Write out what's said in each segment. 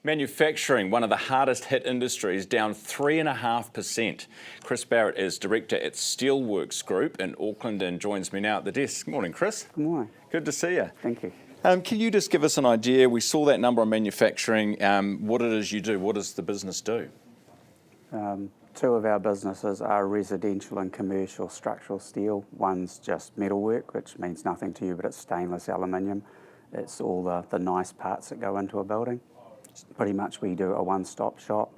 Manufacturing, one of the hardest hit industries, down 3.5%. Chris Barrett is director at Steelworks Group in Auckland and joins me now at the desk. Good morning, Chris. Good morning. Good to see you. Thank you. Can you just give us an idea? We saw that number on manufacturing. What it is you do? What does the business do? Two of our businesses are residential and commercial structural steel. One's just metalwork, which means nothing to you, but it's stainless aluminium. It's all the nice parts that go into a building. Pretty much we do a one-stop shop.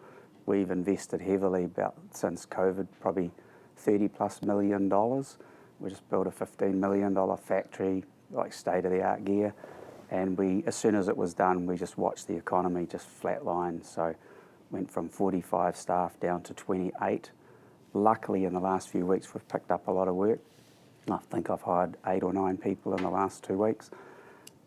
We've invested heavily since COVID, probably $30+ million. We just built a $15 million factory, like state-of-the-art gear. And as soon as it was done, we just watched the economy just flatline. So went from 45 staff down to 28. Luckily, in the last few weeks, we've picked up a lot of work. I think I've hired 8 or 9 people in the last 2 weeks.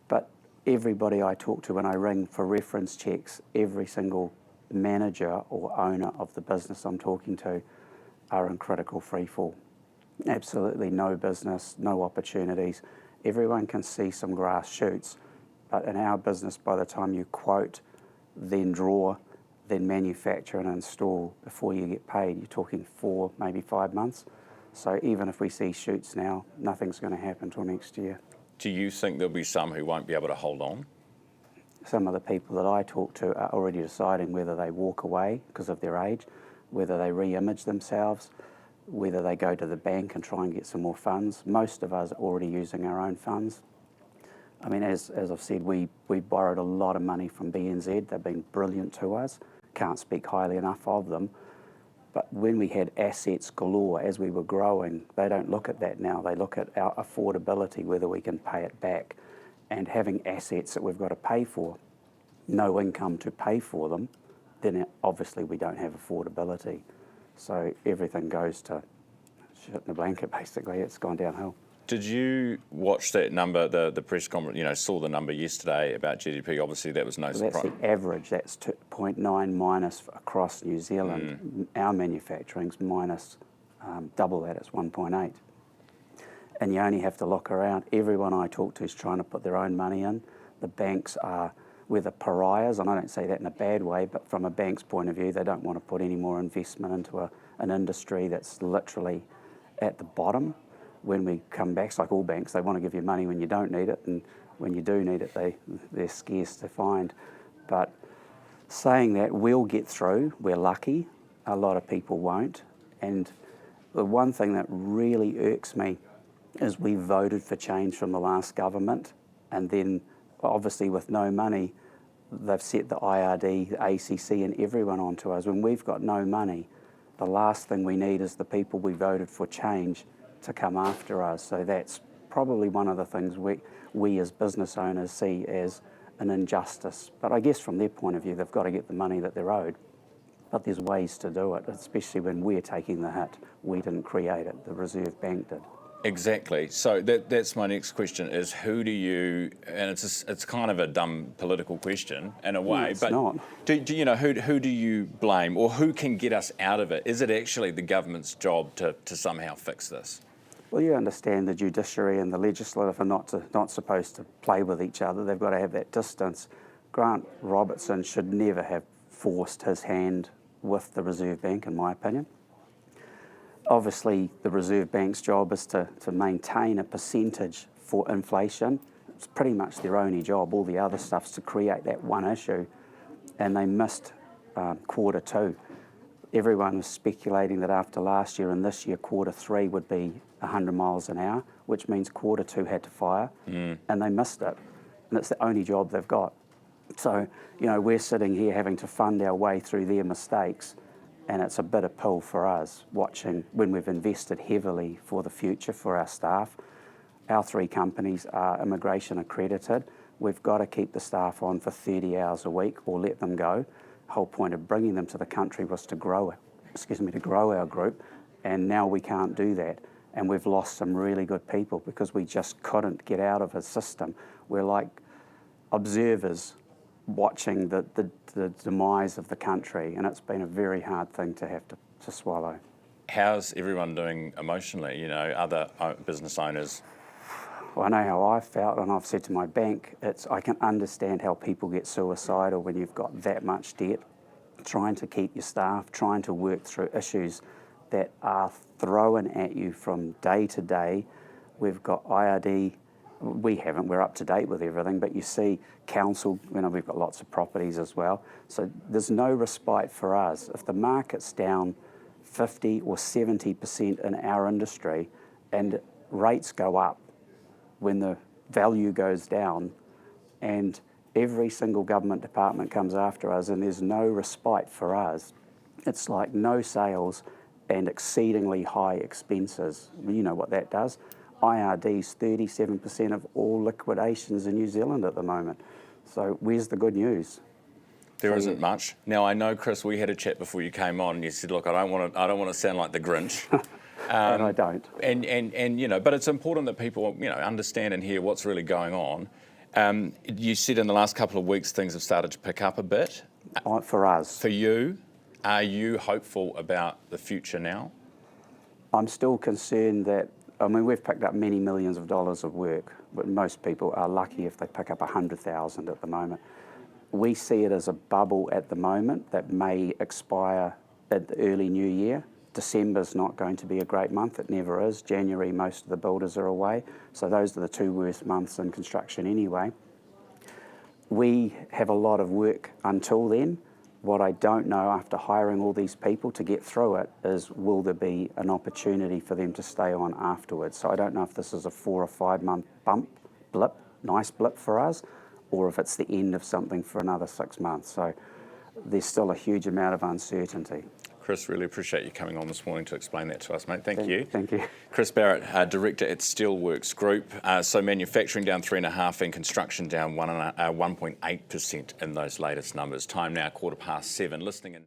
But everybody I talk to when I ring for reference checks, every single manager or owner of the business I'm talking to are in critical freefall. Absolutely no business, no opportunities. Everyone can see some grass shoots, but in our business, by the time you quote, then draw, then manufacture and install before you get paid, you're talking 4, maybe 5 months. So even if we see shoots now, nothing's going to happen till next year. Do you think there'll be some who won't be able to hold on? Some of the people that I talk to are already deciding whether they walk away because of their age, whether they re-image themselves, whether they go to the bank and try and get some more funds. Most of us are already using our own funds. I mean, as I've said, we borrowed a lot of money from BNZ. They've been brilliant to us. Can't speak highly enough of them. But when we had assets galore, as we were growing, they don't look at that now. They look at our affordability, whether we can pay it back. And having assets that we've got to pay for, no income to pay for them, then obviously we don't have affordability. So everything goes to shit in the blanket, basically. It's gone downhill. Did you watch that number, the press conference, saw the number yesterday about GDP? Obviously, that was no surprise. That's the average. That's 0.9 minus across New Zealand. Our manufacturing's minus double that. It's 1.8. And you only have to look around. Everyone I talk to is trying to put their own money in. The banks we're the pariahs, and I don't say that in a bad way, but from a bank's point of view, they don't want to put any more investment into an industry that's literally at the bottom. When we come back, it's like all banks, they want to give you money when you don't need it, and when you do need it, they're scarce to find. But saying that, we'll get through. We're lucky. A lot of people won't. And the one thing that really irks me is we voted for change from the last government, and then obviously with no money, they've set the IRD, the ACC and everyone onto us. When we've got no money, the last thing we need is the people we voted for change to come after us. So that's probably one of the things we as business owners see as an injustice. But I guess from their point of view, they've got to get the money that they're owed. But there's ways to do it, especially when we're taking the hit. We didn't create it, the Reserve Bank did. Exactly. So that's my next question: is who do you? And it's kind of a dumb political question in a way, it's but not. Do you know who do you blame, or who can get us out of it? Is it actually the government's job to somehow fix this? Well, you understand the judiciary and the legislative are not supposed to play with each other. They've got to have that distance. Grant Robertson should never have forced his hand with the Reserve Bank, in my opinion. Obviously, the Reserve Bank's job is to maintain a percentage for inflation. It's pretty much their only job. All the other stuff's to create that one issue, and they missed Q2. Everyone was speculating that after last year and this year, Q3 would be 100 miles an hour, which means Q2 had to fire, and they missed it. And it's the only job they've got. So, we're sitting here having to fund our way through their mistakes, and it's a bitter pill for us watching when we've invested heavily for the future for our staff. Our 3 companies are immigration accredited. We've got to keep the staff on for 30 hours a week or let them go. The whole point of bringing them to the country was to grow our group, and now we can't do that. And we've lost some really good people because we just couldn't get out of a system. We're like observers watching the demise of the country, and it's been a very hard thing to have to swallow. How's everyone doing emotionally? Other business owners? I know how I felt, and I've said to my bank, I can understand how people get suicidal when you've got that much debt, trying to keep your staff, trying to work through issues that are thrown at you from day to day. We've got IRD, we're up to date with everything, but you see council, we've got lots of properties as well. So there's no respite for us. If the market's down 50 or 70% in our industry and rates go up when the value goes down, and every single government department comes after us and there's no respite for us, it's like no sales and exceedingly high expenses. You know what that does. IRD's 37% of all liquidations in New Zealand at the moment. So where's the good news? There isn't much. Now, I know, Chris, we had a chat before you came on and you said, look, I don't want to sound like the Grinch. And I don't. And but it's important that people, understand and hear what's really going on. You said in the last couple of weeks things have started to pick up a bit. For us. For you, are you hopeful about the future now? I'm still concerned that, we've picked up many millions of dollars of work, but most people are lucky if they pick up 100,000 at the moment. We see it as a bubble at the moment that may expire at the early new year. December's not going to be a great month, it never is. January, most of the builders are away, so those are the two worst months in construction anyway. We have a lot of work until then. What I don't know after hiring all these people to get through it is, will there be an opportunity for them to stay on afterwards? So I don't know if this is a 4 or 5 month blip, nice blip for us, or if it's the end of something for another 6 months. So there's still a huge amount of uncertainty. Chris, really appreciate you coming on this morning to explain that to us, mate. Thank you. Thank you. Chris Barrett, Director at Steelworks Group. So manufacturing down 3.5% and construction down 1.8% in those latest numbers. Time now 7:15. Listening in.